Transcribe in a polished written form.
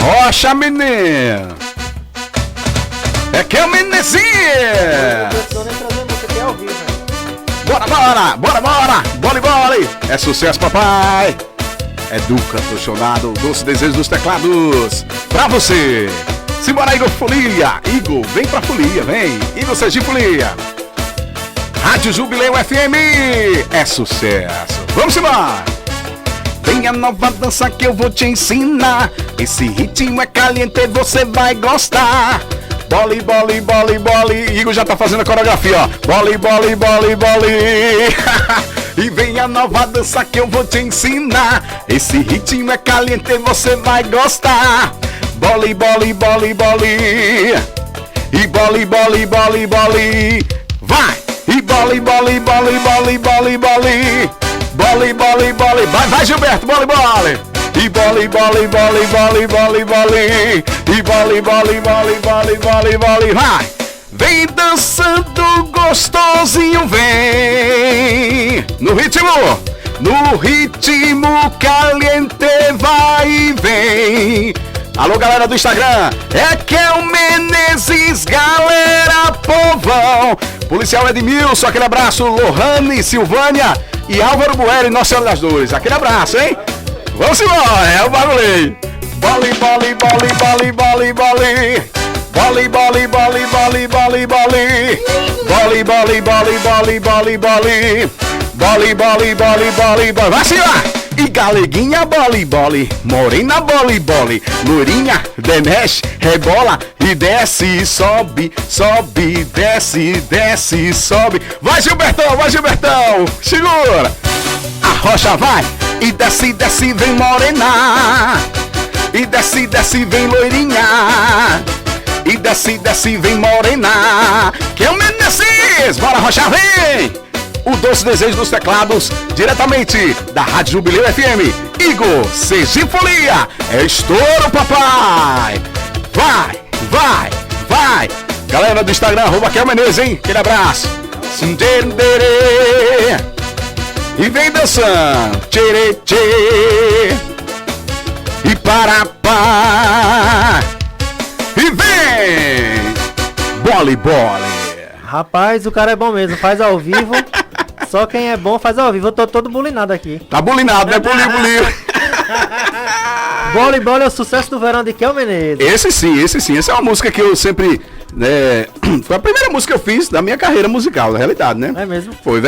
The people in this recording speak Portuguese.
Arrocha, menino. É que é o Menezinho. Bora. Bole. É sucesso, papai. É Duca, apaixonado, doce desejo dos teclados. Pra você. Simbora, Igor Folia. Igor, vem pra Folia, vem. Igor Sergipe Folia. Rádio Jubileu FM. É sucesso. Vamos embora. Vem a nova dança que eu vou te ensinar. Esse ritmo é caliente, você vai gostar. Bole. Igor já tá fazendo a coreografia, ó. Bole. E vem a nova dança que eu vou te ensinar. Esse ritmo é caliente, você vai gostar. Bole. E bole. Vai! E bole. Vai, Gilberto, bole. E bole. E bole, vai! Vem dançando gostosinho, vem! No ritmo caliente, vai e vem! Alô, galera do Instagram, é Kel Menezes, galera, povão! Policial Edmilson, aquele abraço, Lohane, Silvânia e Álvaro Bueri, Nossa Senhora das Dores, aquele abraço, hein? Vamos embora, é o bagulho! Bole. Vai se lá! E galeguinha bole, morena bole, loirinha demexe, rebola e desce, sobe, desce, sobe. Vai Gilbertão, segura! A rocha vai e desce, vem morena. E desce, vem loirinha. E desce, vem morena. Que é o Menezes, bora rocha, vem! O doce desejo dos teclados, diretamente da Rádio Jubileu FM. Igor Sergipe Folia, é estouro, papai! Vai! Galera do Instagram, @Kel Menezes, hein? Aquele abraço. E vem dançando. E pá. E vem! Bole. Rapaz, o cara é bom mesmo, faz ao vivo. Só quem é bom faz ao vivo. Eu tô todo bulinado aqui. Tá bulinado, né? Bulinho. Bole é o sucesso do verão de Kel Menezes. Esse sim. Essa é uma música que eu sempre... foi a primeira música que eu fiz da minha carreira musical, na realidade, né? É mesmo? Foi,